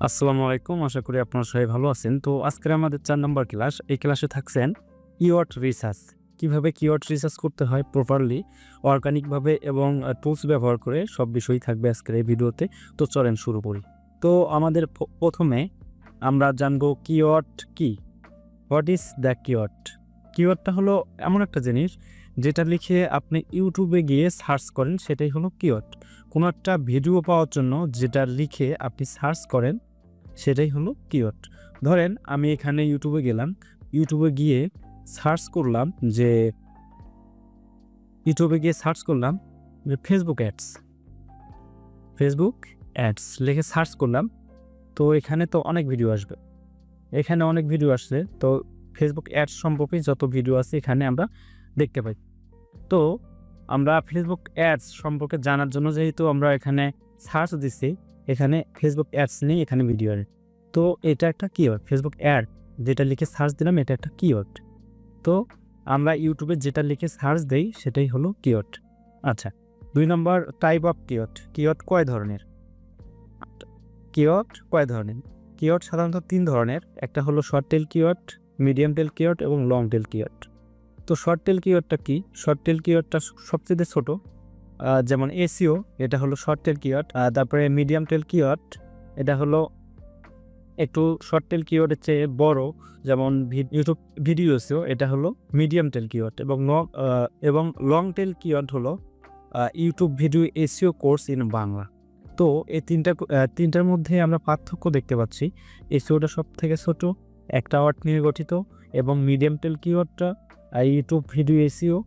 আসসালামু আলাইকুম। আশা করি আপনারা সবাই ভালো আছেন। তো আজকের আমাদের ৪ নাম্বার ক্লাস। এই ক্লাসে থাকছেন কিওয়ার্ড রিসার্চ। কিভাবে কিওয়ার্ড রিসার্চ করতে হয় প্রপারলি, অর্গানিকভাবে এবং টুলস ব্যবহার করে সব বিষয়ই থাকবে আজকের এই ভিডিওতে। তো চলেন শুরু করি। তো আমাদের প্রথমে আমরা জানবো কিওয়ার্ড কি? What is the keyword? কিওয়ার্ডটা হলো এমন একটা জিনিস যেটা লিখে আপনি ইউটিউবে গিয়ে সার্চ করেন, সেটাই হলো কিওয়ার্ড। কোনো একটা ভিডিও পাওয়ার জন্য যেটা লিখে আপনি সার্চ করেন সেটাই হলো কিওয়ার্ড। ধরেন আমি এখানে ইউটিউবে গেলাম। ইউটিউবে গিয়ে সার্চ করলাম যে ফেসবুক অ্যাডস লিখে সার্চ করলাম। তো এখানে তো অনেক ভিডিও আসবে। এখানে অনেক ভিডিও আসছে। তো ফেসবুক অ্যাডস সম্পর্কে যত ভিডিও আছে এখানে আমরা দেখতে পাই। তো আমরা ফেসবুক অ্যাডস সম্পর্কে জানার জন্য যেহেতু আমরা এখানে সার্চ দিচ্ছি, এখানে ফেসবুক অ্যাডস নেই, এখানে ভিডিও নেই। তো এটা একটা কিওয়ার্ড। ফেসবুক অ্যাড যেটা লিখে সার্চ দিলাম এটা একটা কিওয়ার্ড। তো আমরা ইউটিউবে যেটা লিখে সার্চ দেই সেটাই হলো কিওয়ার্ড। আচ্ছা, ২ নম্বর টাইপ অফ কিওয়ার্ড। কিওয়ার্ড কয় ধরনের? কিওয়ার্ড সাধারণত ৩ ধরনের। একটা হলো শর্ট টেল কিওয়ার্ড, মিডিয়াম টেল কিওয়ার্ড এবং লং টেল কিওয়ার্ড। তো শর্ট টেল কিওয়ার্ডটা কি? শর্ট টেল কিওয়ার্ডটা সবচেয়ে ছোট, যেমন এসইও, এটা হলো শর্ট টেল কিওয়ার্ড। তারপরে মিডিয়াম টেল কিওয়ার্ড, এটা হলো একটু শর্ট টেল কিওয়ার্ডের চেয়ে বড়, যেমন ইউটিউব ভিডিও এসইও, এটা হলো মিডিয়াম টেল কিওয়ার্ড। এবং লং টেল কিওয়ার্ড হলো YouTube video SEO course in Bangla. তো এই তিনটার মধ্যে আমরা পার্থক্য দেখতে পাচ্ছি। এসইওটা সব থেকে ছোট, একটা ওয়ার্ড নিয়ে গঠিত, এবং মিডিয়াম টেল কিওয়ার্ডটা ইউটিউব ভিডিও এসইও,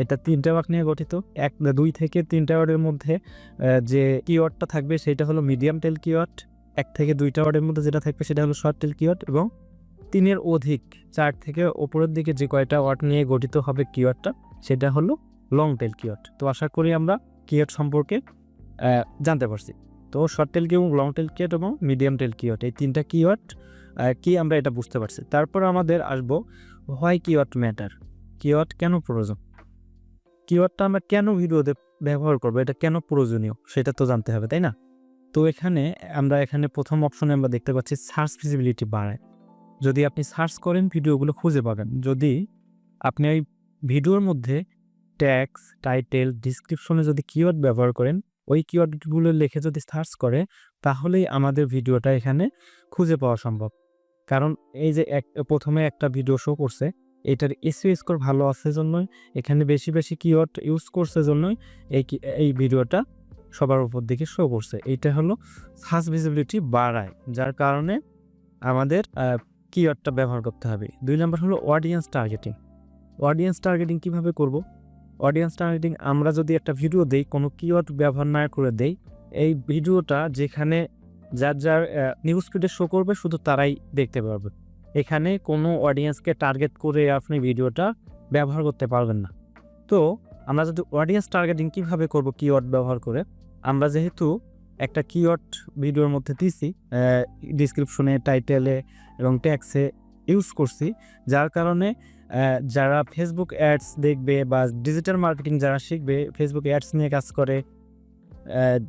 এটা ৩টা ওয়ার্ড নিয়ে গঠিত। ২ থেকে ৩টা ওয়ার্ডের মধ্যে যে কিওয়ার্ডটা থাকবে সেটা হলো মিডিয়াম টেল কিওয়ার্ড। ১ থেকে ২টা ওয়ার্ডের মধ্যে যেটা থাকবে সেটা হলো শর্ট টেল কিওয়ার্ড, এবং ৩ এর অধিক ৪ থেকে উপরের দিকে যে কয়টা ওয়ার্ড নিয়ে গঠিত হবে কিওয়ার্ডটা সেটা হলো লং টেল কিওয়ার্ড। তো আশা করি আমরা কিওয়ার্ড সম্পর্কে জানতে পারছি। তো short tail keyword, long tail keyword এবং মিডিয়াম টেল কিওয়ার্ড, এই ৩টা কিওয়ার্ড কি আমরা এটা বুঝতে পারছি। তারপর আমাদের আসবো হোয়াই কিওয়ার্ড ম্যাটার। কিওয়ার্ড কেন প্রয়োজন? কিওয়ার্ডটা আমরা কেন ভিডিওতে ব্যবহার করবো, এটা কেন প্রয়োজনীয় সেটা তো জানতে হবে, তাই না? তো এখানে প্রথম অপশনে আমরা দেখতে পাচ্ছি সার্চ ভিজিবিলিটি বাড়ায়। যদি আপনি সার্চ করেন ভিডিওগুলো খুঁজে পাবেন। যদি আপনি ওই ভিডিওর মধ্যে ট্যাগস, টাইটেল, ডিসক্রিপশনে যদি কিওয়ার্ড ব্যবহার করেন, ওই কিওয়ার্ডগুলো লিখে যদি সার্চ করে, তাহলেই আমাদের ভিডিওটা এখানে খুঁজে পাওয়া সম্ভব। কারণ এই যে প্রথমে একটা ভিডিও শো করছে, এটার এসইও স্কোর ভালো আছে জন্যই, এখানে বেশি বেশি কিওয়ার্ড ইউজ করছে জন্যই এই ভিডিওটা সবার উপর দিকে শো করছে। এইটা হলো সার্চ ভিজিবিলিটি বাড়ায়, যার কারণে আমাদের কিওয়ার্ডটা ব্যবহার করতে হবে। ২ নম্বর হলো অডিয়েন্স টার্গেটিং। অডিয়েন্স টার্গেটিং কীভাবে করব? অডিয়েন্স টার্গেটিং আমরা যদি একটা ভিডিও দেই, কোনো কিওয়ার্ড ব্যবহার না করে দেই, এই ভিডিওটা যেখানে যার নিউজ ফিডে শো করবে শুধু তারাই দেখতে পারবে। এখানে কোনো অডিয়েন্সকে টার্গেট করে আপনি ভিডিওটা ব্যবহার করতে পারবেন না। তো আমরা যদি অডিয়েন্স টার্গেটিং কীভাবে করব কিওয়ার্ড ব্যবহার করে, আমরা যেহেতু একটা কিওয়ার্ড ভিডিওর মধ্যে দিছি, ডিসক্রিপশনে, টাইটেলে এবং ট্যাক্সে ইউজ করছি, যার কারণে যারা ফেসবুক অ্যাডস দেখবে বা ডিজিটাল মার্কেটিং যারা শিখবে, ফেসবুক অ্যাডস নিয়ে কাজ করে,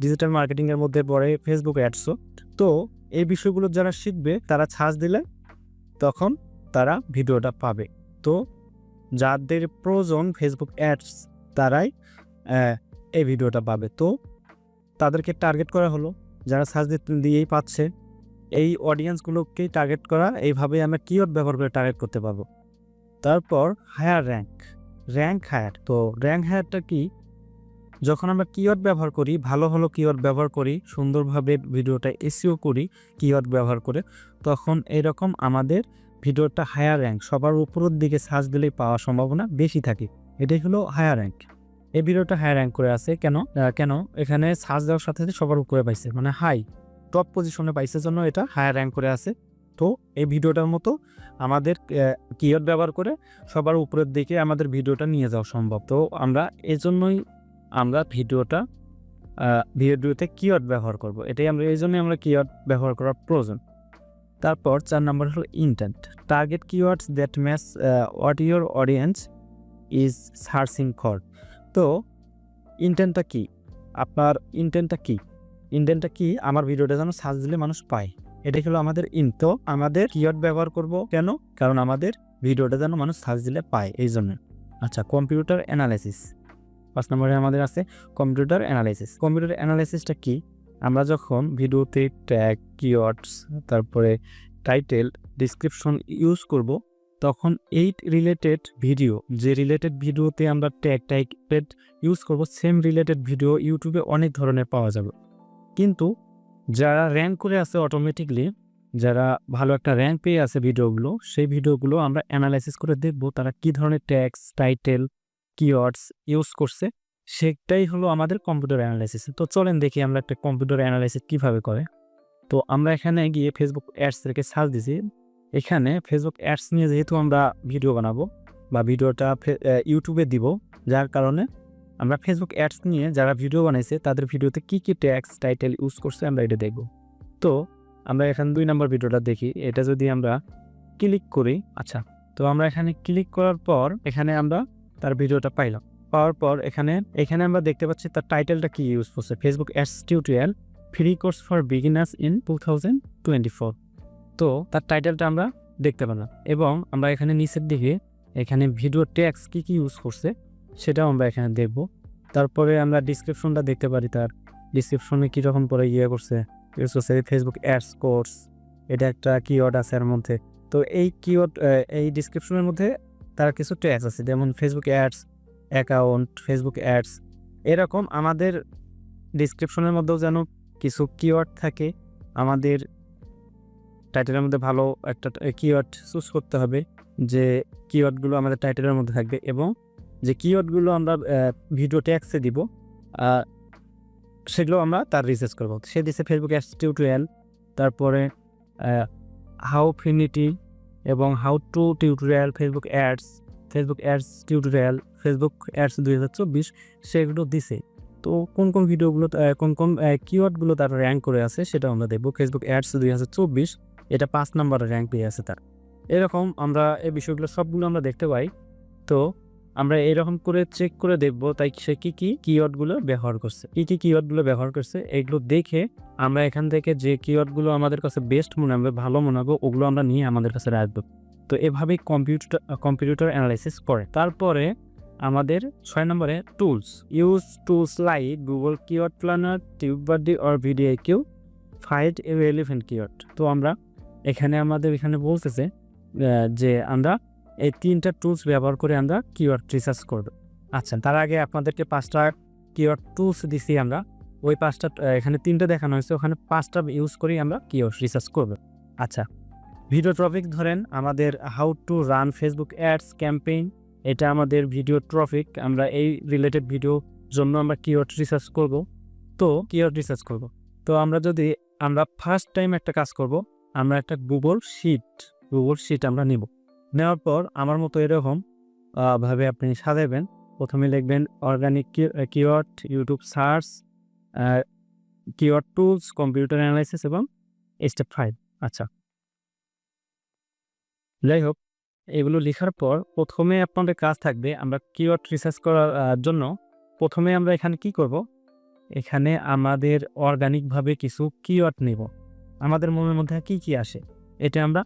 ডিজিটাল মার্কেটিংয়ের মধ্যে পড়ে ফেসবুক অ্যাডসও। তো এই বিষয়গুলো যারা শিখবে তারা সার্চ দিলে তখন তারা ভিডিওটা পাবে। তো যাদের প্রয়োজন ফেসবুক অ্যাডস তারাই এই ভিডিওটা পাবে। তো তাদেরকে টার্গেট করা হলো, যারা সার্চ দিয়েই পাচ্ছে, এই অডিয়েন্সগুলোকেই টার্গেট করা। এইভাবে আমরা কিওয়ার্ড ব্যবহার করে টার্গেট করতে পারবো। তারপর হায়ার র্যাঙ্ক হায়ার। তো র্যাঙ্ক হায়ারটা কি? যখন আমরা কিওয়ার্ড ব্যবহার করি, ভালো কিওয়ার্ড ব্যবহার করি, সুন্দরভাবে ভিডিওটা এসইও করি কিওয়ার্ড ব্যবহার করে, তখন এরকম আমাদের ভিডিওটা হায়ার র্যাঙ্ক, সবার উপরের দিকে সার্চ দিলেই পাওয়ার সম্ভাবনা বেশি থাকে। এটাই হলো হায়ার র্যাঙ্ক। এই ভিডিওটা হায়ার র্যাঙ্ক করে আছে কেন? এখানে সার্চ দেওয়ার সাথে সাথে সবার উপরে পাইছে, মানে টপ পজিশনে পাইছে জন্য এটা হায়ার র্যাঙ্ক করে আছে। তো এই ভিডিওটার মতো আমাদের কিওয়ার্ড ব্যবহার করে সবার উপরের দিকে আমাদের ভিডিওটা নিয়ে যাওয়া সম্ভব। তো আমরা এজন্যই আমরা ভিডিওতে কিওয়ার্ড ব্যবহার করব। এই জন্যই আমরা কিওয়ার্ড ব্যবহার করার প্রয়োজন। তারপর ৪ নম্বর হলো intent. Target keywords that match what your audience is searching for. তো ইন্টেন্টটা কি? আপনার ইন্টেন্টটা কি? আমার ভিডিওটা যেন সার্চ দিলে মানুষ পায়, এটা হলো আমাদের ইন। তো আমাদের কিওয়ার্ড ব্যবহার করব কেন? কারণ আমাদের ভিডিওটা যেন মানুষ সার্চ দিলে পায়, এই জন্য। আচ্ছা, কম্পিউটার অ্যানালাইসিস 5 নম্বরে আমাদের আছে কম্পিউটার অ্যানালাইসিস। কম্পিউটার অ্যানালাইসিসটা কি? আমরা যখন ভিডিওতে ট্যাগ, কিওয়ার্ডস, তারপরে টাইটেল, ডিসক্রিপশন ইউজ করব, তখন এই রিলেটেড ভিডিও, যে রিলেটেড ভিডিওতে আমরা ট্যাগ টাইটেল ইউজ করব, সেম রিলেটেড ভিডিও ইউটিউবে অনেক ধরনের পাওয়া যাবে। কিন্তু যারা র্যাঙ্ক করে আছে অটোমেটিকলি, যারা ভালো একটা র্যাঙ্ক পেয়ে আছে ভিডিওগুলো, সেই ভিডিওগুলো আমরা অ্যানালাইসিস করে দেখব তারা কি ধরনের ট্যাগস, টাইটেল, কিওয়ার্ডস ইউজ করছে, সেটাই হলো আমাদের কম্পিউটার অ্যানালাইসিস। তো চলেন দেখি আমরা একটা কম্পিউটার অ্যানালাইসিস কিভাবে করে। তো আমরা এখানে গিয়ে ফেসবুক অ্যাডস থেকে সার্চ দিছি। এখানে ফেসবুক অ্যাডস নিয়ে যেহেতু আমরা ভিডিও বানাবো বা ভিডিওটা ইউটিউবে দিব, যার কারণে আমরা ফেসবুক অ্যাডস নিয়ে যারা ভিডিও বানাইছে তাদের ভিডিওতে কি কি ট্যাগস, টাইটেল ইউজ করছে আমরা এটা দেখব। তো আমরা এখানে 2 নম্বর ভিডিওটা দেখি। এটা যদি আমরা ক্লিক করি, আচ্ছা, তো আমরা এখানে ক্লিক করার পর এখানে আমরা তার ভিডিওটা পাইলাম। পাওয়ার পর এখানে আমরা দেখতে পাচ্ছি তার টাইটেলটা কি ইউজ করছে, Facebook ads tutorial free course for beginners in 2024। তো তার টাইটেলটা আমরা দেখতে পেলাম এবং আমরা এখানে নিচের দিকে এখানে ভিডিও ট্যাগস কি কি ইউজ করছে সেটাও আমরা এখানে দেখব। তারপরে আমরা ডিসক্রিপশনটা দেখতে পারি, তার ডিসক্রিপশনে কীরকম করে ইউজ করছে ফেসবুক অ্যাডস কোর্স, এটা একটা কিওয়ার্ড আছে এর মধ্যে। তো এই কিওয়ার্ড, এই ডিসক্রিপশনের মধ্যে তার কিছু ট্যাগস আছে, যেমন Facebook ads, account, Facebook ads, এরকম আমাদের ডিসক্রিপশনের মধ্যেও যেন কিছু কিওয়ার্ড থাকে। আমাদের টাইটেলের মধ্যে ভালো একটা কিওয়ার্ড চুজ করতে হবে, যে কিওয়ার্ডগুলো আমাদের টাইটেলের মধ্যে থাকবে এবং যে কিওয়ার্ডগুলো আমরা ভিডিও ট্যাগসে দিব সেগুলো আমরা তার রিসার্চ করবো। সে দিচ্ছে ফেসবুক অ্যাডস টিউটোরিয়াল, তারপরে হাউ ফিনিটি এবং how to tutorial, Facebook ads tutorial, Facebook ads 2024, সেগুলো দিছে। তো কোন কোন ভিডিওগুলো, কোন কোন কিওয়ার্ডগুলো তার র্যাঙ্ক করে আছে সেটাও আমরা দেখব। ফেসবুক অ্যাডস 2024 এটা 5 নম্বরে র্যাঙ্ক পেয়ে আছে তার। এরকম আমরা এই বিষয়গুলো সবগুলো আমরা দেখতে পাই। তো আমরা এরকম করে চেক করে দেখব তাই সে কি কি কিওয়ার্ডগুলো ব্যবহার করছে, এগুলো দেখে আমরা এখান থেকে যে কিওয়ার্ডগুলো আমাদের কাছে বেস্ট মনে হবে, ভালো মনে হবে, ওগুলো আমরা নিয়ে আমাদের কাছে রাখবো। তো এভাবেই কম্পিউটার অ্যানালাইসিস করে। তারপরে আমাদের 6 নম্বরে tools, use tools like Google keyword planner, TubeBuddy or vidIQ, find a relevant keyword. তো আমরা আমাদের এখানে বলতেছে যে আমরা এই 3টা টুলস ব্যবহার করে আমরা কিওয়ার্ড রিসার্চ করব। আচ্ছা, তার আগে আপনাদেরকে 5টা কিওয়ার্ড টুলস দিছি আমরা, ওই 5টা, এখানে 3টা দেখানো হয়েছে, ওখানে 5টা ইউজ করেই আমরা কিওয়ার্ড রিসার্চ করব। আচ্ছা, ভিডিও টপিক ধরেন আমাদের how to run Facebook ads campaign, এটা আমাদের ভিডিও টপিক। আমরা এই রিলেটেড ভিডিও জন্য আমরা কিওয়ার্ড রিসার্চ করব। তো আমরা ফার্স্ট টাইম একটা কাজ করব, আমরা একটা গুগল শিট আমরা নিব। নেওয়ার পর আমার মতো এরকম ভাবে আপনি সাজাবেন। প্রথমে লিখবেন organic keyword, YouTube search, keyword tools, computer analysis এবং স্টেপ 5। আচ্ছা, যাই হোক, এগুলো লেখার পর প্রথমে আপনাদের কাজ থাকবে, আমরা কিওয়ার্ড রিসার্চ করার জন্য প্রথমে আমরা এখানে কি করব, এখানে আমাদের অর্গানিকভাবে কিছু কিওয়ার্ড নেব। আমাদের মনের মধ্যে কি কি আসে এটা আমরা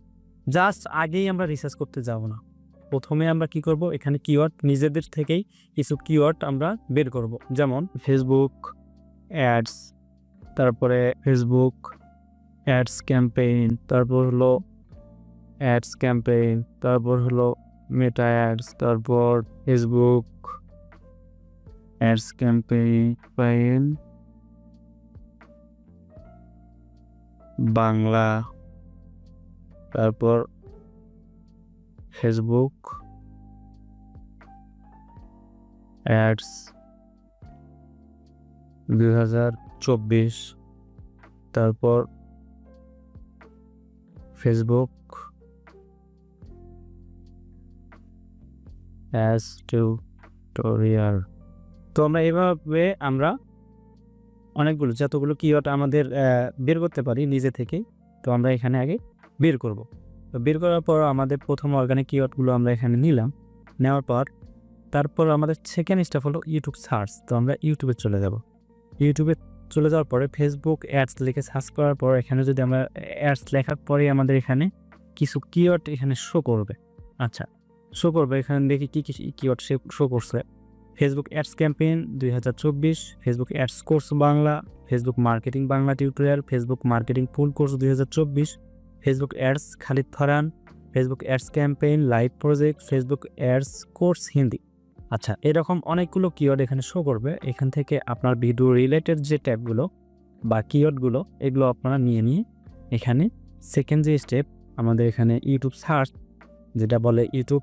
জাস্ট আগেই আমরা রিসার্চ করতে যাব না। প্রথমে আমরা কি করব, এখানে কিওয়ার্ড নিজেদের থেকেই কিছু কিওয়ার্ড আমরা বের করব, যেমন ফেসবুক অ্যাডস, তারপরে ফেসবুক অ্যাডস ক্যাম্পেইন, তারপর হলো অ্যাডস ক্যাম্পেইন, তারপর হলো মেটা অ্যাডস, তারপর ফেসবুক অ্যাডস ক্যাম্পেইন বাংলা, তারপর ফেসবুক অ্যাডস 2024, তারপর ফেসবুক অ্যাডস টিউটোরিয়াল। তো আমরা এইভাবে আমরা অনেকগুলো, যতগুলো কিওয়ার্ড আমাদের বের করতে পারি নিজে থেকেই, তো আমরা এখানে আগে বের করব। তো বের করার পর আমাদের প্রথম অর্গানিক কিওয়ার্ডগুলো আমরা এখানে নিলাম। নেওয়ার পর তারপর আমাদের সেকেন্ড স্টেপ হলো ইউটিউব সার্চ। তো আমরা ইউটিউবে চলে যাব। ইউটিউবে চলে যাওয়ার পরে ফেসবুক অ্যাডস লিখে সার্চ করার পর এখানে যদি আমরা অ্যাডস লেখার পরে আমাদের এখানে কিছু কিওয়ার্ড এখানে শো করবে। আচ্ছা, শো করবে। এখানে দেখি কী কী কিওয়ার্ড শো করছে। Facebook ads campaign 2024, Facebook ads course Bangla, Facebook marketing Bangla tutorial, Facebook marketing full course 2024, Facebook ads Khalid Farhan, Facebook ads campaign live project, Facebook ads course Hindi. আচ্ছা, এরকম অনেকগুলো কিওয়ার্ড এখানে শো করবে। এখান থেকে আপনার ভিডিও রিলেটেড যে ট্যাবগুলো বা কিওয়ার্ডগুলো এগুলো আপনারা নিয়ে এখানে সেকেন্ড যে স্টেপ আমাদের এখানে ইউটিউব সার্চ, যেটা বলে ইউটিউব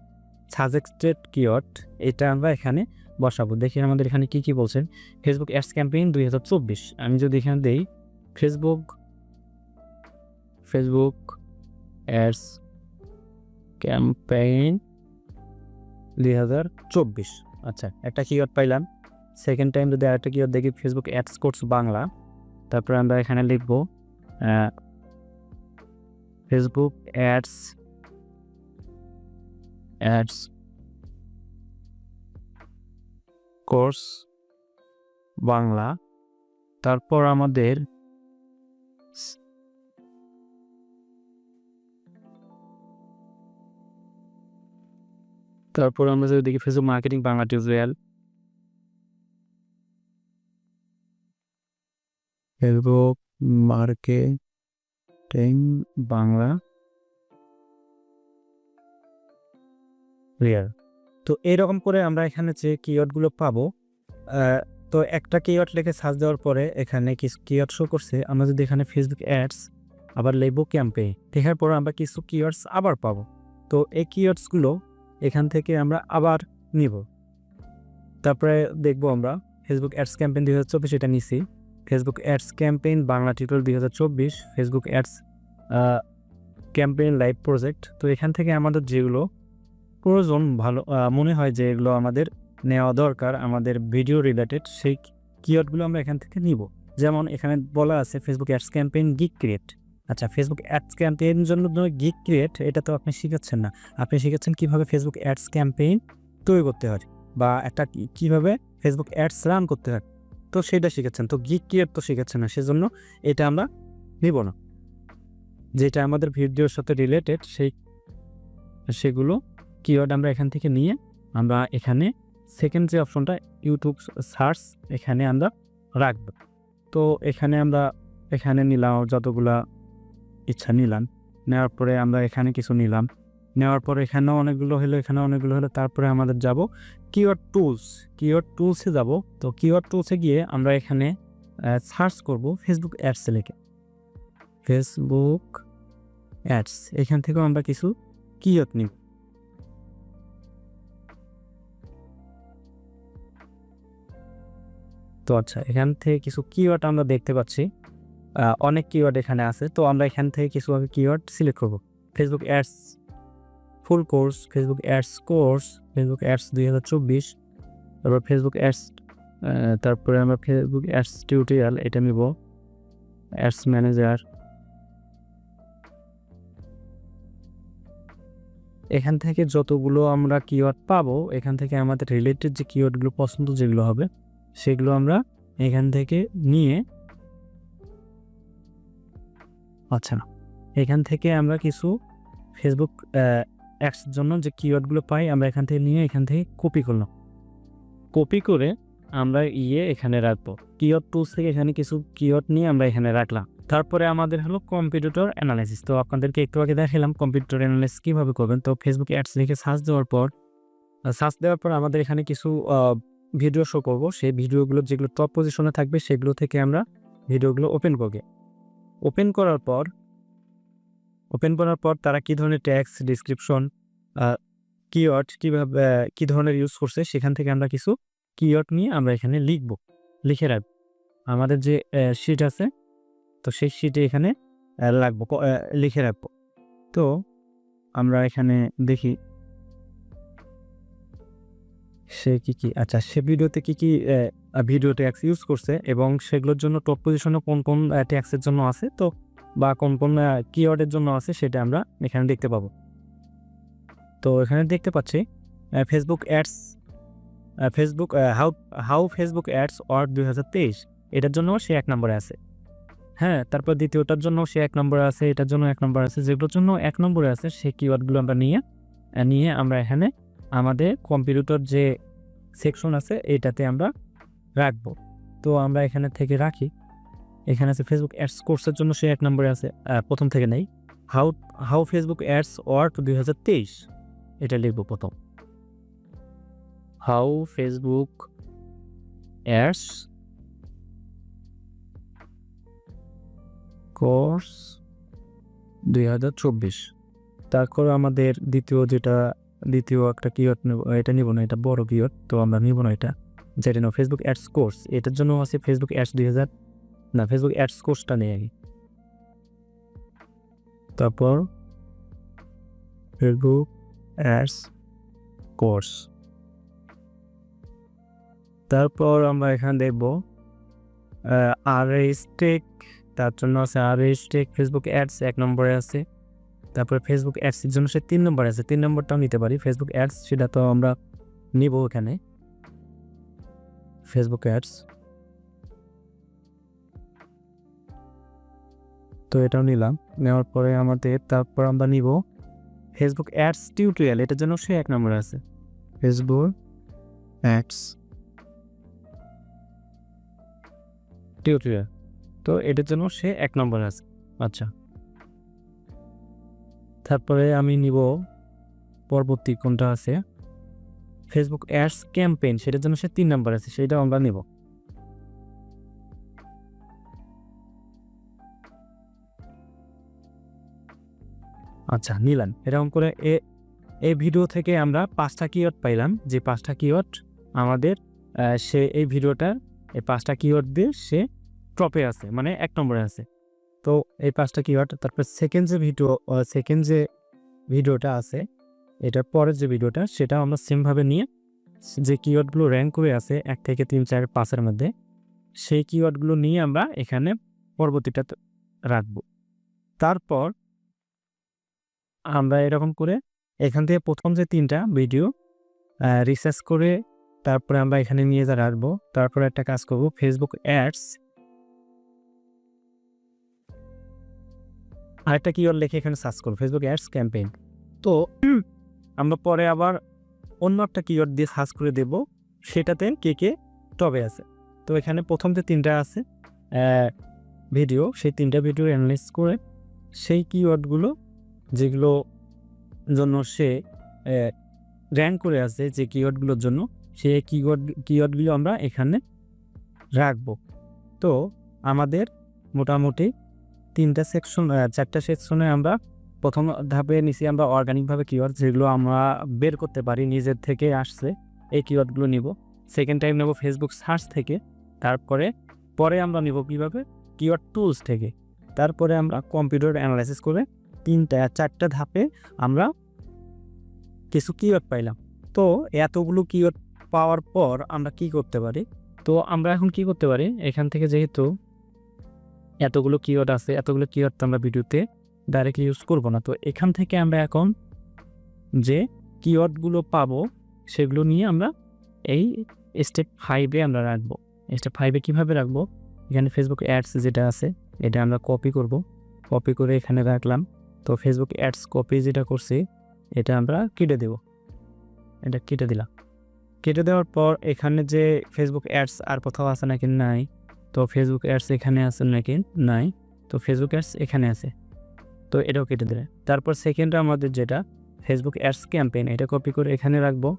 সাজেস্টেড কিওয়ার্ড, এটা আমরা এখানে বসাবো। দেখি আমাদের এখানে কি বলছেন। ফেসবুক অ্যাডস ক্যাম্পেইন 2024, আমি যদি এখানে দেই ফেসবুক অ্যাডস ক্যাম্পেইন 2024। আচ্ছা, একটা কিওয়ার্ড পাইলাম। সেকেন্ড টাইম যদি আরেকটা কিওয়ার্ড দেখি ফেসবুক অ্যাডস কোর্স বাংলা, তারপরে আমরা এখানে লিখব ফেসবুক অ্যাডস কোর্স বাংলা। তারপর আমাদের আমরা যদি দেখি Facebook marketing Bangla tutorial, Facebook marketing Bangla Real. তো এইরকম করে আমরা এখানে যে কিওয়ার্ডগুলো পাবো, তো একটা কিওয়ার্ড লিখে সার্চ দেওয়ার পরে এখানে কিছু কিওয়ার্ড শো করছে। আমরা যদি এখানে ফেসবুক অ্যাডস আবার লিখব ক্যাম্পেইন, দেখার পর আমরা কিছু কিওয়ার্ডস আবার পাবো। তো এই কিওয়ার্ডসগুলো এখান থেকে আমরা আবার নিব। তারপরে দেখবো আমরা ফেসবুক অ্যাডস ক্যাম্পেইন 2024, এটা নিছি। Facebook ads campaign Bangla tutorial 2024, Facebook ads campaign live project. তো এখান থেকে আমাদের যেগুলো প্রয়োজন ভালো মনে হয় যে এগুলো আমাদের নেওয়া দরকার আমাদের ভিডিও রিলেটেড, সেই কিওয়ার্ডগুলো আমরা এখান থেকে নিব। যেমন এখানে বলা আছে Facebook ads campaign gig create. আচ্ছা, ফেসবুক অ্যাডস ক্যাম্পেইনের জন্য গিগ ক্রিয়েট, এটা তো আপনি শিখাচ্ছেন না। আপনি শিখাচ্ছেন কীভাবে ফেসবুক অ্যাডস ক্যাম্পেইন তৈরি করতে হয় বা একটা কীভাবে ফেসবুক অ্যাডস রান করতে হয়, তো সেটা শিখাচ্ছেন। তো গিগ ক্রিয়েট তো শিখাচ্ছেন না, সেজন্য এটা আমরা নিব না। যেটা আমাদের ভিডিওর সাথে রিলেটেড সেগুলো কিওয়ার্ড আমরা এখান থেকে নিয়ে আমরা এখানে সেকেন্ড যে অপশনটা ইউটিউব সার্চ, এখানে আমরা রাখব। তো এখানে আমরা নিলাম যতগুলা ইচ্ছা নিলাম। নেওয়ার পরে আমরা এখানে কিছু নিলাম। নেওয়ার পরে এখানেও অনেকগুলো হলো। তারপরে আমাদের যাব কিওয়ার্ড টুলসে যাব। তো কিওয়ার্ড টুলসে গিয়ে আমরা এখানে সার্চ করব ফেসবুক অ্যাডস লিখে, ফেসবুক অ্যাডস। এখান থেকেও আমরা কিছু কিওয়ার্ড নিব। তো আচ্ছা, এখান থেকে কিছু কিওয়ার্ড আমরা দেখতে পাচ্ছি, অনেক কিওয়ার্ড এখানে আছে। তো আমরা এখান থেকে কিছু কিওয়ার্ড সিলেক্ট করব। Facebook ads full course, Facebook ads course, Facebook ads 2024, তারপর ফেসবুক অ্যাডস, তারপরে আমরা ফেসবুক অ্যাডস টিউটোরিয়াল এটা নিব, অ্যাডস ম্যানেজার। এখান থেকে যতগুলো আমরা কিওয়ার্ড পাবো, এখান থেকে আমাদের রিলেটেড যে কিওয়ার্ডগুলো পছন্দ যেগুলো হবে সেগুলো আমরা এখান থেকে নিয়ে, আচ্ছা না, এখান থেকে আমরা কিছু ফেসবুক অ্যাডসের জন্য যে কিওয়ার্ডগুলো পাই আমরা এখান থেকে নিয়ে এখান থেকে কপি করলাম। কপি করে আমরা এখানে রাখবো। কিওয়ার্ড টুলস থেকে এখানে কিছু কিওয়ার্ড নিয়ে আমরা এখানে রাখলাম। তারপরে আমাদের হলো কম্পিটিটর অ্যানালাইসিস। তো আপনাদেরকে একটু আগে দেখালাম কম্পিটিটর অ্যানালাইসিস কীভাবে করবেন। তো ফেসবুক অ্যাডস লিখে সার্চ দেওয়ার পর আমাদের এখানে কিছু ভিডিও শো করবো। সেই ভিডিওগুলো যেগুলো টপ পজিশনে থাকবে সেগুলো থেকে আমরা ভিডিওগুলো ওপেন করব। ওপেন করার পর তারা কী ধরনের ট্যাক্স, ডিসক্রিপশন, কিওয়ার্ড কীভাবে কী ধরনের ইউজ করছে সেখান থেকে আমরা কিছু কিওয়ার্ড নিয়ে আমরা এখানে লিখে রাখবো। আমাদের যে শিট আছে, তো সেই শিটে এখানে লিখে রাখবো। তো আমরা এখানে দেখি সে কী আচ্ছা, সে ভিডিওতে কী ভিডিও ট্যাক্স ইউজ করছে এবং সেগুলোর জন্য টপ পজিশনে কোন ট্যাক্সের জন্য আছে, তো বা কোন কিওয়ার্ডের জন্য আছে সেটা আমরা এখানে দেখতে পাবো। তো এখানে দেখতে পাচ্ছি Facebook ads, how Facebook ads work 2023। এটার জন্য সে 1 নম্বরে আছে। হ্যাঁ, তারপর দ্বিতীয়টার জন্য সে 1 নম্বরে আছে, এটার জন্য 1 নম্বরে আছে। যেগুলোর জন্য 1 নম্বরে আছে সেই কিওয়ার্ডগুলো আমরা নিয়ে আমরা এখানে আমাদের কম্পিউটার যে সেকশন আছে এটাতে আমরা রাখবো। তো আমরা এখানে থেকে রাখি। এখানে আছে ফেসবুক অ্যাডস কোর্সের জন্য সে 1 নম্বরে আছে। প্রথম থেকে নেই। হাউ ফেসবুক অ্যাডস ওয়ার্ক 2023 এটা লিখবো প্রথম। How Facebook ads course 2024। তারপর আমাদের দ্বিতীয় একটা কিওয়ার্ড নেব। এটা নিব না, এটা বড় কিওয়ার্ড, তো আমরা নিব না এটা। যেটা নেব ফেসবুক অ্যাডস কোর্স, এটার জন্য আছে ফেসবুক অ্যাডস 2000 না, ফেসবুক অ্যাডস কোর্সটা নেই আগে। তারপর ফেসবুক অ্যাডস কোর্স। তারপর আমরা এখানে দেখব আরএসটেক, তার জন্য আছে আরএসটেক ফেসবুক অ্যাডস 1 নম্বরে আছে। তারপরে ফেসবুক অ্যাডসের জন্য সে 3 নম্বরে আছে। 3 নম্বরটাও নিতে পারি। ফেসবুক অ্যাডস সেটা তো আমরা নিব এখানে। ফেসবুক অ্যাডস, তো এটাও নিলাম। নেওয়ার পরে তারপর আমরা নিব ফেসবুক অ্যাডস টিউটোরিয়াল, এটার জন্য সে 1 নম্বরে আছে। ফেসবুক অ্যাডস টিউটোরিয়াল, তো এটার জন্য সে 1 নম্বরে আছে। আচ্ছা, তারপরে আমি নিব পরবর্তী কোনটা আছে ফেসবুক অ্যাডস ক্যাম্পেইন, সেটার জন্য সে 3 নম্বর আছে, সেটাও আমরা নিব। আচ্ছা, নিলাম। এরকম করে এই ভিডিও থেকে আমরা 5টা কিওয়ার্ড পাইলাম, যে 5টা কিওয়ার্ড আমাদের সে এই ভিডিওটার এই 5টা কিওয়ার্ড দিয়ে সে টপে আছে, মানে 1 নম্বরে আছে। তো এই 5টা কিওয়ার্ড, তারপর সেকেন্ড যে ভিডিওটা আছে, এটার পরের যে ভিডিওটা, সেটা আমরা সেমভাবে নিয়ে যে কিওয়ার্ডগুলো র্যাঙ্ক করে আছে 1 থেকে 3, 4, 5-এর মধ্যে, সেই কিওয়ার্ডগুলো নিয়ে আমরা এখানে পরবর্তীটাতে রাখবো। তারপর আমরা এরকম করে এখান থেকে প্রথম যে 3টা ভিডিও রিসার্চ করে তারপরে আমরা এখানে নিয়ে রাখবো। তারপরে একটা কাজ করব, ফেসবুক অ্যাডস আরেকটা কিওয়ার্ড লিখে এখানে সার্চ করব, ফেসবুক অ্যাডস ক্যাম্পেইন। তো আমরা পরে আবার অন্য একটা কিওয়ার্ড দিয়ে সার্চ করে দেব সেটাতে কে টবে আছে। তো এখানে প্রথম যে 3টা আছে ভিডিও, সেই 3টা ভিডিও অ্যানালাইজ করে সেই কিওয়ার্ডগুলো যেগুলো জন্য সে র্যাঙ্ক করে আছে, যে কিওয়ার্ডগুলোর জন্য, সেই কিওয়ার্ডগুলো আমরা এখানে রাখবো। তো আমাদের মোটামুটি 4টা সেকশনে আমরা প্রথম ধাপে নিচে আমরা অর্গানিকভাবে কিওয়ার্ড যেগুলো আমরা বের করতে পারি নিজের থেকে আসছে, এই কিওয়ার্ডগুলো নিব। সেকেন্ড টাইম নেব ফেসবুক সার্চ থেকে। পরে আমরা নিব কীভাবে, কিওয়ার্ড টুলস থেকে। তারপরে আমরা কম্পিউটার অ্যানালাইসিস করে 4টা ধাপে আমরা কিছু কিওয়ার্ড পাইলাম। তো এতগুলো কিওয়ার্ড পাওয়ার পর আমরা কি করতে পারি, তো আমরা এখন কি করতে পারি, এখান থেকে যেহেতু এতগুলো কিওয়ার্ড আছে, এতগুলো কিওয়ার্ড তো আমরা ভিডিওতে ডাইরেক্টলি ইউজ করব না। তো এখান থেকে আমরা এখন যে কিওয়ার্ডগুলো পাবো সেগুলো নিয়ে আমরা এই স্টেপ 5-এ আমরা রাখবো। স্টেপ 5-এ কীভাবে রাখবো, এখানে ফেসবুক অ্যাডস যেটা আছে এটা আমরা কপি করে এখানে রাখলাম। তো ফেসবুক অ্যাডস কপি যেটা করছি এটা আমরা কেটে দেব। এটা কেটে দিলাম। কেটে দেওয়ার পর এখানে যে ফেসবুক অ্যাডস আর কোথাও আছে নাকি, নাই। তো ফেসবুক অ্যাডস এখানে আছে নাকি, নাই। তো ফেসবুক অ্যাডস এখানে আছে, তো এটাও কেটে দিলে। তারপর সেকেন্ডে আমাদের যেটা ফেসবুক অ্যাডস ক্যাম্পেইন, এটা কপি করে এখানে রাখবো।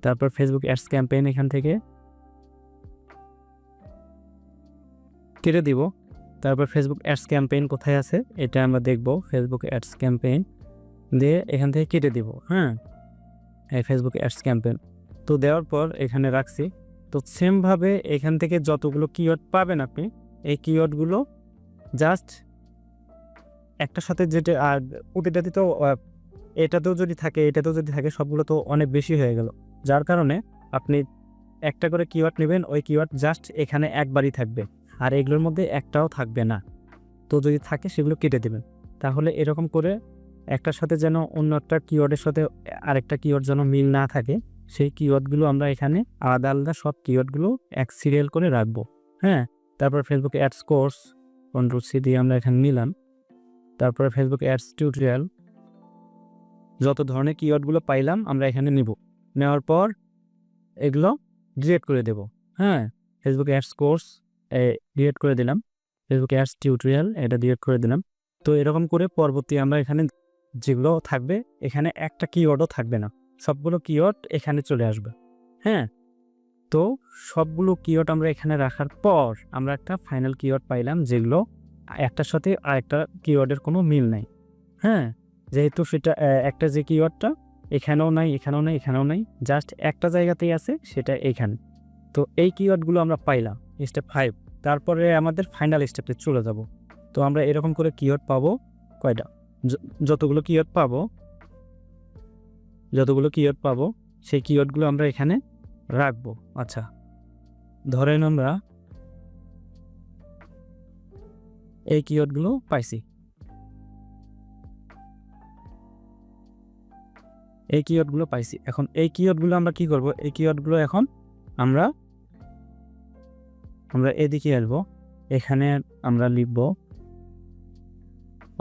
তারপর ফেসবুক অ্যাডস ক্যাম্পেইন এখান থেকে কেটে দিব। তারপর ফেসবুক অ্যাডস ক্যাম্পেইন কোথায় আছে এটা আমরা দেখব। ফেসবুক অ্যাডস ক্যাম্পেইন দিয়ে এখান থেকে কেটে দিব। হ্যাঁ, এই ফেসবুক অ্যাডস ক্যাম্পেইন তো দেওয়ার পর এখানে রাখছি। তো সেমভাবে এখান থেকে যতগুলো কিওয়ার্ড পাবেন আপনি, এই কিওয়ার্ডগুলো জাস্ট একটার সাথে যেটা, আর প্রতিটাতে তো এটাতেও যদি থাকে সবগুলো তো অনেক বেশি হয়ে গেল। যার কারণে আপনি একটা করে কিওয়ার্ড নেবেন, ওই কিওয়ার্ড জাস্ট এখানে একবারই থাকবে, আর এগুলোর মধ্যে একটাও থাকবে না। তো যদি থাকে সেগুলো কেটে দেবেন। তাহলে এরকম করে একটার সাথে যেন অন্য একটা কিওয়ার্ডের সাথে আরেকটা কিওয়ার্ড যেন মিল না থাকে, সেই কিওয়ার্ডগুলো আমরা এখানে আলাদা সব কিওয়ার্ডগুলো এক সিরিয়াল করে রাখবো। হ্যাঁ, তারপর ফেসবুক অ্যাডস কোর্স Ctrl+C দিয়ে আমরা এখানে নিলাম। তারপরে ফেসবুক অ্যাডস টিউটোরিয়াল, যত ধরনের কিওয়ার্ডগুলো পাইলাম আমরা এখানে নিব। নেওয়ার পর এগুলো ডিলিট করে দেব। হ্যাঁ, ফেসবুক অ্যাডস কোর্স ডিলিট করে দিলাম, ফেসবুক অ্যাডস টিউটোরিয়াল এটা ডিলিট করে দিলাম। তো এরকম করে পরবর্তী আমরা এখানে যেগুলো থাকবে, এখানে একটা কিওয়ার্ডও থাকবে না, সবগুলো কিওয়ার্ড এখানে চলে আসবে। হ্যাঁ, তো সবগুলো কিওয়ার্ড আমরা এখানে রাখার পর আমরা একটা ফাইনাল কিওয়ার্ড পাইলাম, যেগুলো একটার সাথে আরেকটা কিওয়ার্ডের কোনো মিল নাই। হ্যাঁ, যেহেতু সেটা একটা যে কিওয়ার্ডটা এখানেও নাই, এখানেও নাই, এখানেও নাই, জাস্ট একটা জায়গাতেই আছে, সেটা এইখানে। তো এই কিওয়ার্ডগুলো আমরা পাইলাম স্টেপ 5। তারপরে আমাদের ফাইনাল স্টেপে চলে যাব। তো আমরা এরকম করে কিওয়ার্ড পাবো কয়টা, যতগুলো কিওয়ার্ড পাবো সেই কিওয়ার্ডগুলো আমরা এখানে রাখবো। আচ্ছা, ধরেন আমরা এই কিওয়ার্ডগুলো পাইছি, এখন এই কিওয়ার্ডগুলো আমরা কি করব, এই কিওয়ার্ডগুলো এখন আমরা এদিকে আসবো। এখানে আমরা লিখব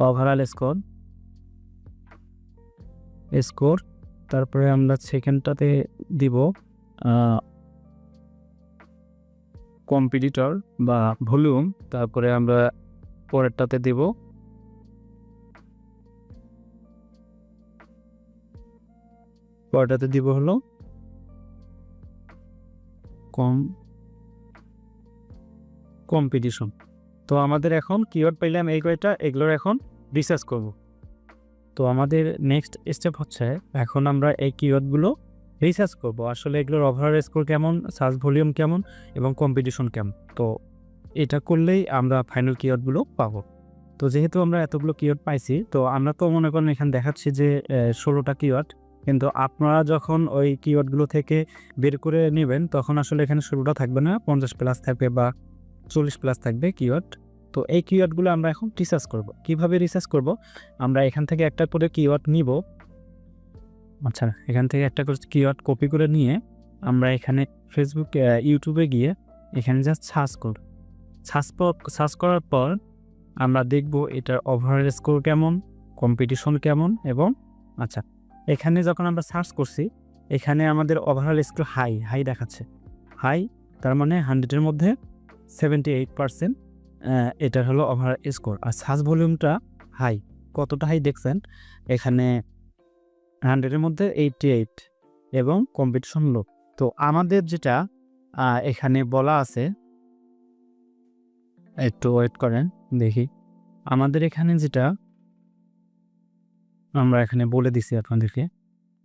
ওভারঅল স্কোর, তারপরে আমরা সেকেন্ডটাতে দিব কম্পিটিটর বা ভলিউম, তারপরে আমরা পরেরটাতে দিব হলো কম্পিটিশন। তো আমাদের এখন কিওয়ার্ড পাইলাম এই কয়টা, এগুলোর এখন রিসার্চ করব। তো আমাদের নেক্সট স্টেপ হচ্ছে এখন আমরা এই কিওয়ার্ডগুলো রিসার্চ করব, আসলে এগুলোর ওভারঅল স্কোর কেমন, সার্চ ভলিউম কেমন এবং কম্পিটিশন কেমন। তো এটা করলেই আমরা ফাইনাল কিওয়ার্ডগুলো পাবো। তো যেহেতু আমরা এতগুলো কিওয়ার্ড পাইছি, তো আমরা তো মনে করেন এখানে দেখাচ্ছি যে 16টা কিওয়ার্ড, কিন্তু আপনারা যখন ওই কিওয়ার্ডগুলো থেকে বের করে নেবেন তখন আসলে এখানে 16টা থাকবে না, 50+ থাকবে বা 40+ থাকবে কিওয়ার্ড। তো এই কিওয়ার্ডগুলো আমরা এখন রিসার্চ করব। কিভাবে রিসার্চ করব, আমরা এখান থেকে একটা করে কিওয়ার্ড নিব। আচ্ছা, এখান থেকে একটা করে কিওয়ার্ড কপি করে নিয়ে আমরা এখানে ফেসবুক ইউটিউবে গিয়ে এখানে জাস্ট সার্চ করার পর আমরা দেখব এটার ওভারঅল স্কোর কেমন, কম্পিটিশন কেমন এবং আচ্ছা, এখানে যখন আমরা সার্চ করছি এখানে আমাদের ওভারঅল স্কোর হাই দেখাচ্ছে। হাই তার মানে 100-এর মধ্যে 78% এটার হলো ওভারঅল স্কোর। আর সার্চ ভলিউমটা হাই, কতটা হাই দেখছেন, এখানে 100-এর মধ্যে 88 এবং কম্পিটিশন লো। তো আমাদের যেটা এখানে বলা আছে, একটু ওয়েট করেন দেখি, আমাদের এখানে যেটা আমরা এখানে বলে দিছি আপনাদেরকে,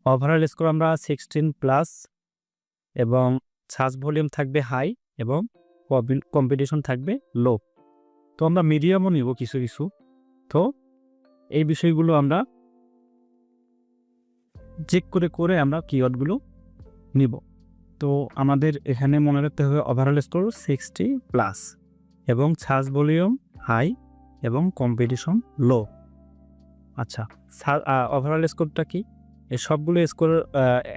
ওভারঅল স্কোর আমরা 16+ এবং সার্চ ভলিউম থাকবে হাই এবং কম্পিটিশন থাকবে লো। তো আমরা মিডিয়ামও নিব কিছু। তো এই বিষয়গুলো আমরা চেক করে আমরা কিওয়ার্ডগুলো নিব। তো আমাদের এখানে মনে রাখতে হবে ওভারঅল স্কোর 60+ এবং সার্চ ভলিউম হাই এবং কম্পিটিশন লো। আচ্ছা, ওভারঅল স্কোরটা কি, এই সবগুলো স্কোর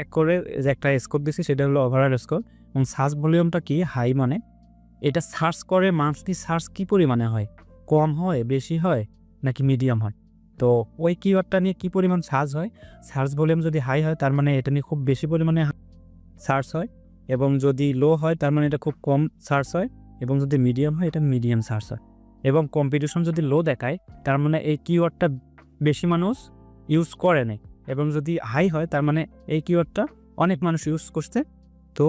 এক করে যে একটা স্কোর দিছি সেটা হলো ওভারঅল স্কোর। এবং সার্চ ভলিউমটা কি, হাই মানে এটা সার্চ করে মান্থলি সার্চ কি পরিমাণে হয়, কম হয়, বেশি হয় নাকি মিডিয়াম হয়। তো ওই কিওয়ার্ডটা নিয়ে কি পরিমাণ সার্চ হয়, সার্চ ভলিউম যদি হাই হয় তার মানে এটা নিয়ে খুব বেশি পরিমাণে সার্চ হয়, এবং যদি লো হয় তার মানে এটা খুব কম সার্চ হয়, এবং যদি মিডিয়াম হয় এটা মিডিয়াম সার্চ হয়। এবং কম্পিটিশন যদি লো দেখায় তার মানে এই কিওয়ার্ডটা বেশি মানুষ ইউজ করে নাই, এবং যদি হাই হয় তার মানে এই কিওয়ার্ডটা অনেক মানুষ ইউজ করছে। তো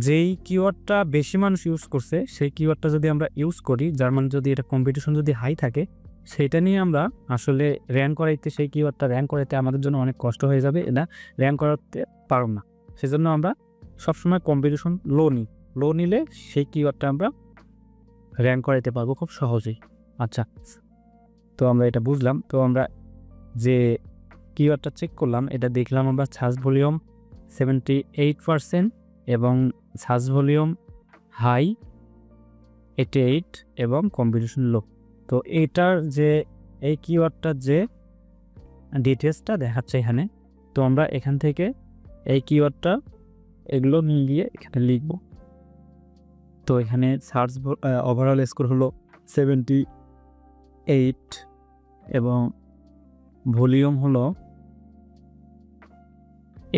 যেই কিওয়ার্ডটা বেশি মানুষ ইউজ করছে সেই কিওয়ার্ডটা যদি আমরা ইউজ করি, যার মানে যদি এটা কম্পিটিশন যদি হাই থাকে, সেটা নিয়ে আমরা আসলে র্যাঙ্ক করাইতে, সেই কিওয়ার্ডটা র্যাঙ্ক করাইতে আমাদের জন্য অনেক কষ্ট হয়ে যাবে, এটা র্যাঙ্ক করাতে পারব না। সেজন্য আমরা সবসময় কম্পিটিশন লো নিলে সেই কিওয়ার্ডটা আমরা র্যাঙ্ক করাইতে পারবো খুব সহজেই। আচ্ছা, তো আমরা এটা বুঝলাম। তো আমরা যে কিওয়ার্ডটা চেক করলাম এটা দেখলাম আমরা সার্চ ভলিউম 78% এবং সার্চ ভলিউম হাই 88 এবং কম্পিটিশন লো। তো এইটার যে এই কিওয়ার্ডটার যে ডিটেলসটা দেখাচ্ছে এখানে, তো আমরা এখান থেকে এই কিওয়ার্ডটা এগুলো নিয়ে গিয়ে এখানে লিখব। তো এখানে সার্চ ওভারঅল স্কোর হলো 78 এবং ভলিউম হলো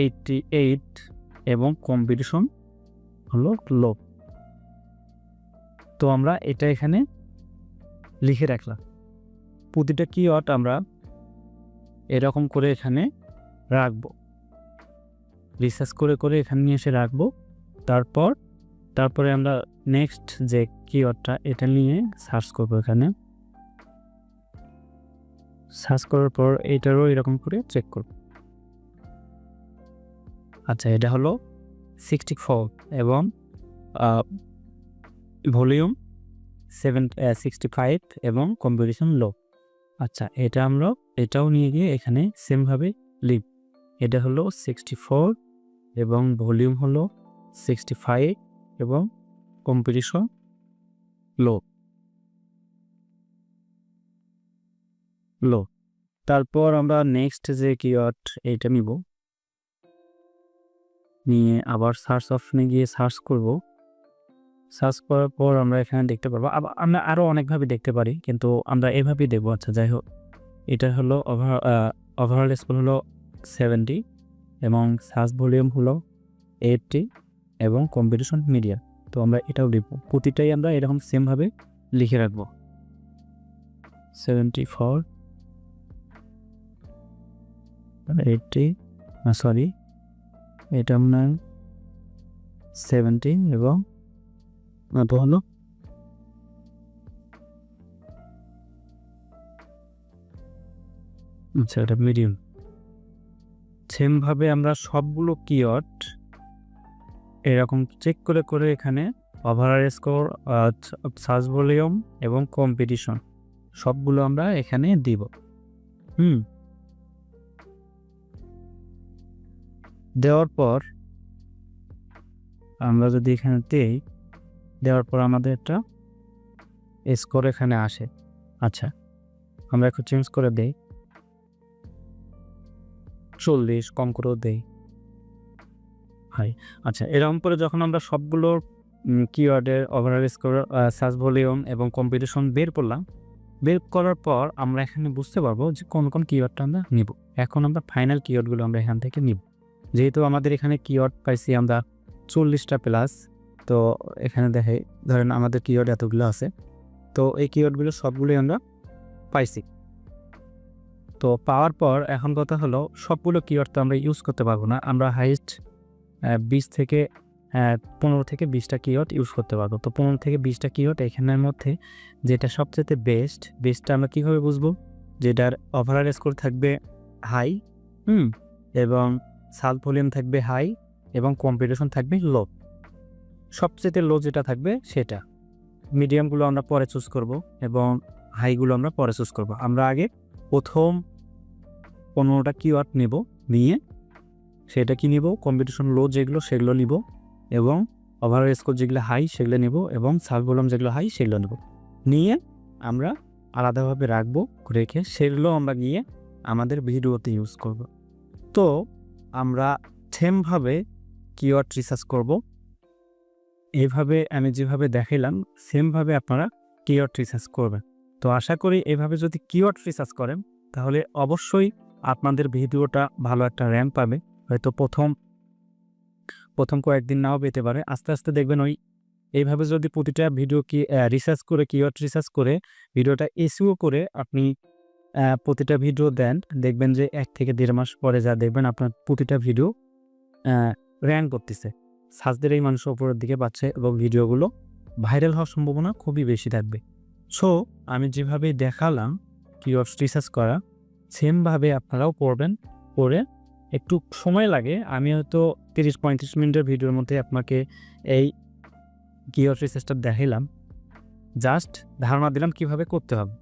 88 এবং কম্পিটিশন হলো লো। তো আমরা এটা এখানে লিখে রাখলাম। প্রতিটা কিওয়ার্ড আমরা এরকম করে এখানে রাখবো, রিসার্চ করে করে এখানে নিয়ে এসে রাখবো। তারপরে আমরা নেক্সট যে কিওয়ার্ডটা এটা নিয়ে সার্চ করবো। এখানে সার্চ করার পর এটারও এরকম করে চেক করব। আচ্ছা, এটা হলো 64 এবং ভলিউম 65 এবং কম্পিটিশন লো। আচ্ছা, এটাও নিয়ে গিয়ে এখানে সেমভাবে লিভ। এটা হলো 64 এবং ভলিউম হলো 65 এবং কম্পিটিশন লো। তারপর আমরা নেক্সট যে কিওয়ার্ড এইটা নিব, নিয়ে আবার সার্চ অপশনে গিয়ে সার্চ করব। সার্চ করার পর আমরা এখানে দেখতে পারবো। আমরা আরও অনেকভাবে দেখতে পারি, কিন্তু আমরা এভাবেই দেখবো। আচ্ছা, যাই হোক, এটা হলো ওভারঅল স্কোর হলো 70 এবং সার্চ ভলিউম হলো 80 এবং কম্পিটিশন মিডিয়া। তো আমরা এটাও লিখব, প্রতিটাই আমরা এরকম সেমভাবে লিখে রাখবো। 74 80 সরি এটা আপনার 70 এবং হলো আচ্ছা এটা মিডিয়াম। সেমভাবে আমরা সবগুলো কিওয়ার্ড এরকম চেক করে করে এখানে ওভারঅল স্কোর, সার্চ ভলিউম এবং কম্পিটিশন সবগুলো আমরা এখানে দিব। দেওয়ার পর আমরা যদি এখানে দেওয়ার পর আমাদের একটা স্কোর এখানে আসে। আচ্ছা, আমরা একটু চেঞ্জ করে দেই, 40 কম করেও দেই। আচ্ছা, এরকম করে যখন আমরা সবগুলো কিওয়ার্ডের ওভারঅল স্কোর, সার্চ ভলিউম এবং কম্পিটিশন বের করার পর আমরা এখানে বুঝতে পারবো যে কোন কোন কিওয়ার্ডটা আমরা নিব। এখন আমরা ফাইনাল কিওয়ার্ডগুলো আমরা এখান থেকে নিব। যেহেতু আমাদের এখানে কিওয়ার্ড পাইছি আমরা 40টা প্লাস, তো এখানে ধরেন আমাদের কিওয়ার্ড এতগুলো আছে, তো এই কিওয়ার্ডগুলো সবগুলোই আমরা পাইছি। তো পাওয়ার পর এখন কথা হলো, সবগুলো কিওয়ার্ড তো আমরা ইউজ করতে পারবো না। আমরা হাইস্ট 15 থেকে 20টা কিওয়ার্ড ইউজ করতে পারবো। তো 15 থেকে 20টা কিওয়ার্ড এখানের মধ্যে যেটা সবচেয়ে বেস্টটা আমরা কীভাবে বুঝবো? যেটার ওভারঅল স্কোর থাকবে হাই, এবং সার্চ ভলিউম থাকবে হাই এবং কম্পিটিশন থাকবে লো। সবচেয়ে লো যেটা থাকবে সেটা, মিডিয়ামগুলো আমরা পরে চুজ করব এবং হাইগুলো আমরা পরে চুজ করব। আমরা আগে প্রথম 15টা কিওয়ার্ড নেব, নিয়ে সেটা কি নিব, কম্পিটিশন লো যেগুলো সেগুলো নিব এবং ওভারঅল স্কোর যেগুলো হাই সেগুলো নেব এবং সার্চ ভলিউম যেগুলো হাই সেগুলো নেব, নিয়ে আমরা আলাদাভাবে রাখবো। রেখে সেগুলো আমরা গিয়ে আমাদের ভিডিওতে ইউজ করব। তো আমরা সেমভাবে কিওয়ার্ড রিসার্চ করব। এইভাবে আমি যেভাবে দেখাইলাম সেমভাবে আপনারা কিওয়ার্ড রিসার্চ করবেন। তো আশা করি এভাবে যদি কিওয়ার্ড রিসার্চ করেন তাহলে অবশ্যই আপনাদের ভিডিওটা ভালো একটা র্যাঙ্ক পাবে। হয়তো প্রথম কয়েকদিন নাও পেতে পারে, আস্তে আস্তে দেখবেন এইভাবে যদি প্রতিটা ভিডিও রিসার্চ করে, কিওয়ার্ড রিসার্চ করে ভিডিওটা এসইও করে আপনি প্রতিটা ভিডিও দেন, দেখবেন যে 1 থেকে 1.5 মাস পরে যা দেখবেন আপনার প্রতিটা ভিডিও র্যাঙ্ক করতেছে, সার্চদের এই মানুষের উপরের দিকে পাচ্ছে এবং ভিডিওগুলো ভাইরাল হওয়ার সম্ভাবনা খুবই বেশি থাকবে। সো আমি যেভাবে দেখালাম কিওয়ার্ড রিসার্চ করা, সেমভাবে আপনারাও করবেন। করে একটু সময় লাগে, আমি হয়তো 30-35 মিনিটের ভিডিওর মধ্যে আপনাকে এই কিওয়ার্ড রিসার্চটা দেখাইলাম, জাস্ট ধারণা দিলাম কিভাবে করতে হবে।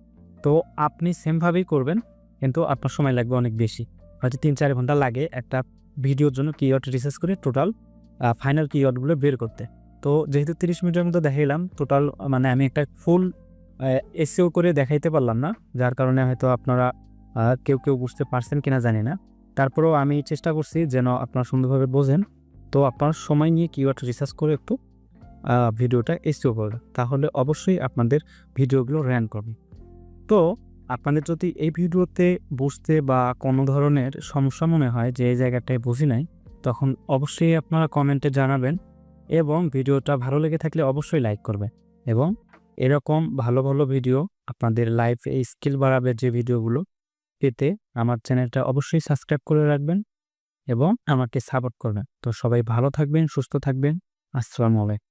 তো আপনি সেমভাবেই করবেন, কিন্তু আপনার সময় লাগবে অনেক বেশি, হয়তো 3-4 ঘন্টা লাগে একটা ভিডিওর জন্য কিওয়ার্ড রিসার্চ করে টোটাল ফাইনাল কিওয়ার্ডগুলো বের করতে। তো যেহেতু 30 মিনিটের মধ্যে দেখাইলাম টোটাল, মানে আমি একটা ফুল এসইও করে দেখাইতে পারলাম না, যার কারণে হয়তো আপনারা কেউ বুঝতে পারছেন কিনা জানি না। তারপরেও আমি চেষ্টা করছি যেন আপনারা সুন্দরভাবে বোঝেন। তো আপনার সময় নিয়ে কিওয়ার্ড রিসার্চ করে একটু ভিডিওটা এসইও করবে, তাহলে অবশ্যই আপনাদের ভিডিওগুলো র্যাঙ্ক করবে। তো আপনাদের যদি এই ভিডিওতে বুঝতে বা কোনো ধরনের সমস্যা মনে হয় যে এই জায়গাটায় বুঝি নাই, তখন অবশ্যই আপনারা কমেন্টে জানাবেন এবং ভিডিওটা ভালো লেগে থাকলে অবশ্যই লাইক করবেন। এবং এরকম ভালো ভালো ভিডিও আপনাদের লাইফে স্কিল বাড়াবে যে ভিডিওগুলো পেতে আমার চ্যানেলটা অবশ্যই সাবস্ক্রাইব করে রাখবেন এবং আমাকে সাপোর্ট করবেন। তো সবাই ভালো থাকবেন, সুস্থ থাকবেন। আসসালামু আলাইকুম।